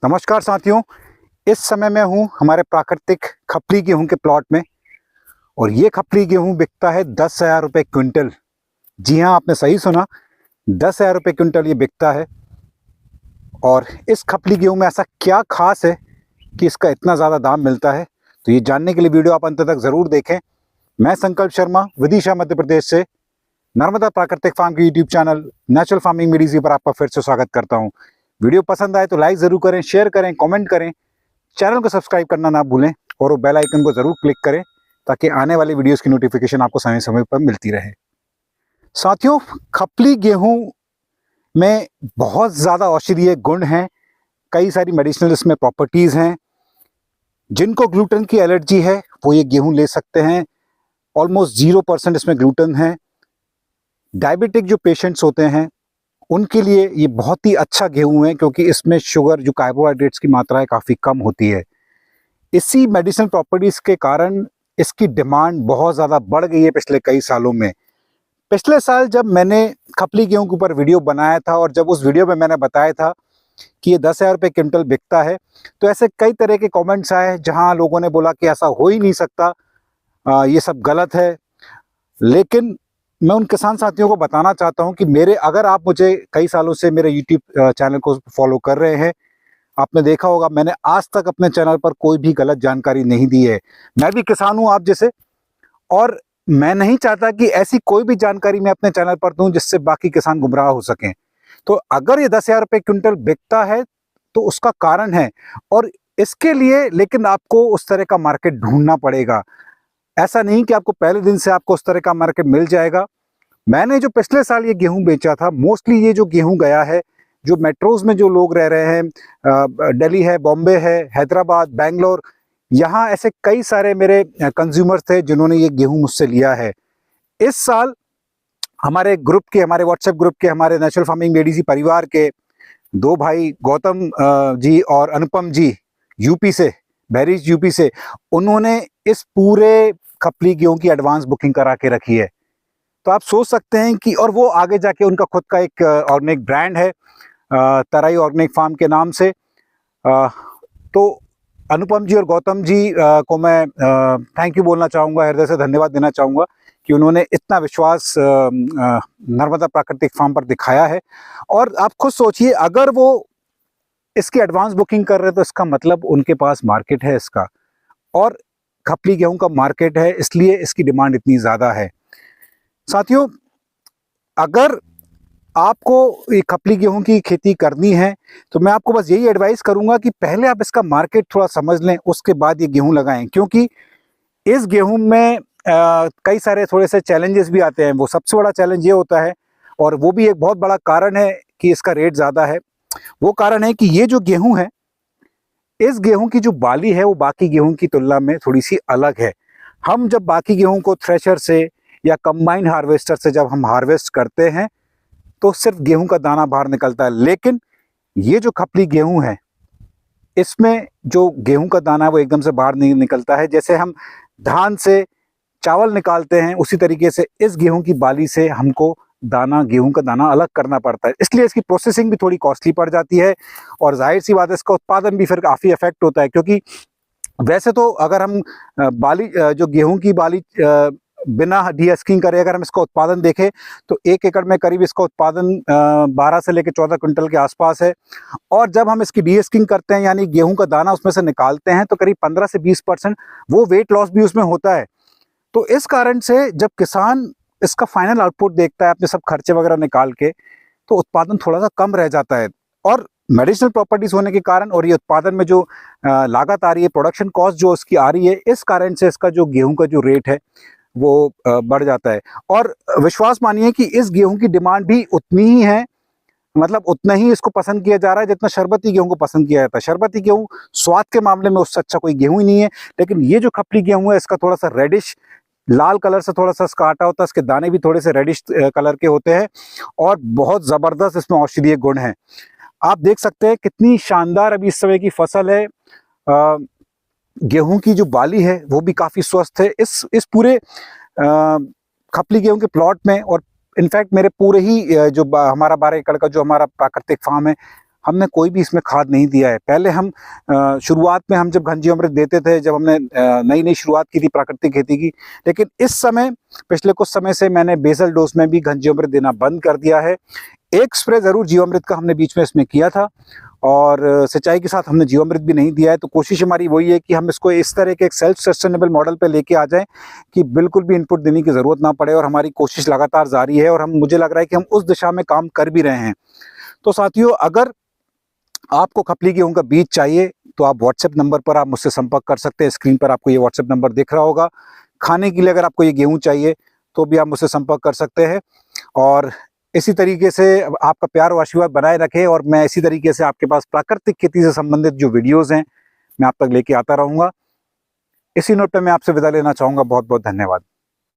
नमस्कार साथियों, इस समय मैं हूँ हमारे प्राकृतिक खपली गेहूं के प्लॉट में और ये खपली गेहूं बिकता है 10,000 रुपये क्विंटल। जी हाँ, आपने सही सुना, 10,000 रुपये क्विंटल ये बिकता है। और इस खपली गेहूं में ऐसा क्या खास है कि इसका इतना ज़्यादा दाम मिलता है, तो ये जानने के लिए वीडियो आप अंत तक ज़रूर देखें। मैं संकल्प शर्मा विदिशा मध्य प्रदेश से नर्मदा प्राकृतिक फार्म के यूट्यूब चैनल नेचुरल फार्मिंग में इजी पर आपका फिर से स्वागत करता हूँ। वीडियो पसंद आए तो लाइक ज़रूर करें, शेयर करें, कमेंट करें, चैनल को सब्सक्राइब करना ना भूलें और वो बेल आइकन को ज़रूर क्लिक करें ताकि आने वाली वीडियोस की नोटिफिकेशन आपको समय समय पर मिलती रहे। साथियों, खपली गेहूं में बहुत ज़्यादा औषधीय गुण हैं, कई सारी मेडिसिनल इसमें प्रॉपर्टीज़ हैं। जिनको ग्लूटेन की एलर्जी है वो ये गेहूं ले सकते हैं। ऑलमोस्ट 0% इसमें ग्लूटेन है। डायबिटिक जो पेशेंट्स होते हैं उनके लिए ये बहुत ही अच्छा गेहूं है, क्योंकि इसमें शुगर जो कार्बोहाइड्रेट्स की मात्रा है काफ़ी कम होती है। इसी मेडिसिनल प्रॉपर्टीज़ के कारण इसकी डिमांड बहुत ज़्यादा बढ़ गई है पिछले कई सालों में। पिछले साल जब मैंने खपली गेहूं के ऊपर वीडियो बनाया था और जब उस वीडियो में मैंने बताया था कि ये 10,000 रुपये क्विंटल बिकता है, तो ऐसे कई तरह के कमेंट्स आए जहां लोगों ने बोला कि ऐसा हो ही नहीं सकता, ये सब गलत है। लेकिन मैं उन किसान साथियों को बताना चाहता हूं कि अगर आप मुझे कई सालों से मेरे यूट्यूब चैनल को फॉलो कर रहे हैं, आपने देखा होगा मैंने आज तक अपने चैनल पर कोई भी गलत जानकारी नहीं दी है। मैं भी किसान हूं आप जैसे, और मैं नहीं चाहता कि ऐसी कोई भी जानकारी मैं अपने चैनल पर दूं जिससे बाकी किसान गुमराह हो सकें। तो अगर ये 10,000 रुपये क्विंटल बिकता है तो उसका कारण है, और इसके लिए लेकिन आपको उस तरह का मार्केट ढूंढना पड़ेगा। ऐसा नहीं कि आपको पहले दिन से आपको उस तरह का मार्केट मिल जाएगा। मैंने जो पिछले साल ये गेहूं बेचा था, मोस्टली ये जो गेहूं गया है जो मेट्रोज में जो लोग रह रहे हैं, दिल्ली है, बॉम्बे है, हैदराबाद, बेंगलोर, यहाँ ऐसे कई सारे मेरे कंज्यूमर्स थे जिन्होंने ये गेहूं मुझसे लिया है। इस साल हमारे व्हाट्सएप ग्रुप के, हमारे नेचुरल फार्मिंग लेडीजी परिवार के दो भाई गौतम जी और अनुपम जी यूपी से, बहरीच यूपी से, उन्होंने इस पूरे खपली गेहूं की एडवांस बुकिंग करा के रखी है। तो आप सोच सकते हैं कि, और वो आगे जाके उनका खुद का एक ऑर्गेनिक ब्रांड है तराई ऑर्गेनिक फार्म के नाम से। तो अनुपम जी और गौतम जी को मैं थैंक यू बोलना चाहूँगा, हृदय से धन्यवाद देना चाहूँगा कि उन्होंने इतना विश्वास नर्मदा प्राकृतिक फार्म पर दिखाया है। और आप खुद सोचिए, अगर वो इसकी एडवांस बुकिंग कर रहे हैं तो इसका मतलब उनके पास मार्केट है इसका, और खपली गेहूं का मार्केट है, इसलिए इसकी डिमांड इतनी ज़्यादा है। साथियों, अगर आपको ये खपली गेहूं की खेती करनी है तो मैं आपको बस यही एडवाइस करूंगा कि पहले आप इसका मार्केट थोड़ा समझ लें, उसके बाद ये गेहूं लगाएं, क्योंकि इस गेहूं में कई सारे थोड़े से चैलेंजेस भी आते हैं। वो सबसे बड़ा चैलेंज ये होता है, और वो भी एक बहुत बड़ा कारण है कि इसका रेट ज़्यादा है। वो कारण है कि ये जो गेहूँ है, इस गेहूं की जो बाली है वो बाकी गेहूं की तुलना में थोड़ी सी अलग है। हम जब बाकी गेहूं को थ्रेशर से या कंबाइन हार्वेस्टर से जब हम हार्वेस्ट करते हैं तो सिर्फ गेहूं का दाना बाहर निकलता है, लेकिन ये जो खपली गेहूं है इसमें जो गेहूं का दाना है वो एकदम से बाहर नहीं निकलता है। जैसे हम धान से चावल निकालते हैं, उसी तरीके से इस गेहूं की बाली से हमको गेहूं का दाना अलग करना पड़ता है। इसलिए इसकी प्रोसेसिंग भी थोड़ी कॉस्टली पड़ जाती है, और जाहिर सी बात है इसका उत्पादन भी फिर काफ़ी इफेक्ट होता है। क्योंकि वैसे तो अगर हम जो गेहूं की बाली बिना डीहस्किंग करे अगर हम इसका उत्पादन देखें तो 1 एकड़ में करीब इसका उत्पादन 12 से लेकर 14 क्विंटल के आसपास है। और जब हम इसकी डीहस्किंग करते हैं, यानी गेहूं का दाना उसमें से निकालते हैं, तो करीब 15 से 20% वो वेट लॉस भी उसमें होता है। तो इस कारण से जब किसान इसका फाइनल आउटपुट देखता है अपने सब खर्चे वगैरह निकाल के, तो उत्पादन थोड़ा सा कम रह जाता है। और मेडिसिनल प्रॉपर्टीज होने के कारण और ये उत्पादन में जो लागत आ रही है, प्रोडक्शन कॉस्ट जो उसकी आ रही है, इस कारण से इसका जो गेहूं का जो रेट है वो बढ़ जाता है। और विश्वास मानिए कि इस गेहूं की डिमांड भी उतनी ही है, मतलब उतना ही इसको पसंद किया जा रहा है जितना शरबती गेहूं को पसंद किया जाता है। शरबती गेहूं स्वाद के मामले में उससे अच्छा कोई गेहूं ही नहीं है, लेकिन ये जो खपली गेहूं है इसका थोड़ा सा रेडिश लाल कलर से थोड़ा सा इसका आटा होता है, इसके दाने भी थोड़े से रेडिश कलर के होते हैं, और बहुत ज़बरदस्त इसमें औषधीय गुण हैं। आप देख सकते हैं कितनी शानदार अभी इस समय की फसल है। गेहूं की जो बाली है वो भी काफ़ी स्वस्थ है इस पूरे खपली गेहूं के प्लॉट में। और इनफैक्ट मेरे पूरे ही हमारा 12 एकड़ का जो हमारा प्राकृतिक फार्म है, हमने कोई भी इसमें खाद नहीं दिया है। पहले हम शुरुआत में हम जब घनजीवामृत देते थे, जब हमने नई नई शुरुआत की थी प्राकृतिक खेती की, लेकिन इस समय पिछले कुछ समय से मैंने बेसल डोज में भी घनजीवामृत देना बंद कर दिया है। एक स्प्रे ज़रूर जीवामृत का हमने बीच में इसमें किया था, और सिंचाई के साथ हमने जीवामृत भी नहीं दिया है। तो कोशिश हमारी वही है कि हम इसको इस तरह के एक सेल्फ सस्टेनेबल मॉडल पे लेके आ जाएं कि बिल्कुल भी इनपुट देने की ज़रूरत ना पड़े, और हमारी कोशिश लगातार जारी है, और मुझे लग रहा है कि हम उस दिशा में काम कर भी रहे हैं। तो साथियों, अगर आपको खपली गेहूं का बीज चाहिए तो आप व्हाट्सएप नंबर पर आप मुझसे संपर्क कर सकते हैं। स्क्रीन पर आपको ये व्हाट्सएप नंबर दिख रहा होगा। खाने के लिए अगर आपको ये गेहूं चाहिए तो भी आप मुझसे संपर्क कर सकते हैं। और इसी तरीके से आपका प्यार और आशीर्वाद बनाए रखें, और मैं इसी तरीके से आपके पास प्राकृतिक खेती से संबंधित जो वीडियोस हैं मैं आप तक लेके आता रहूँगा। इसी नोट पे मैं आपसे विदा लेना चाहूँगा। बहुत बहुत धन्यवाद।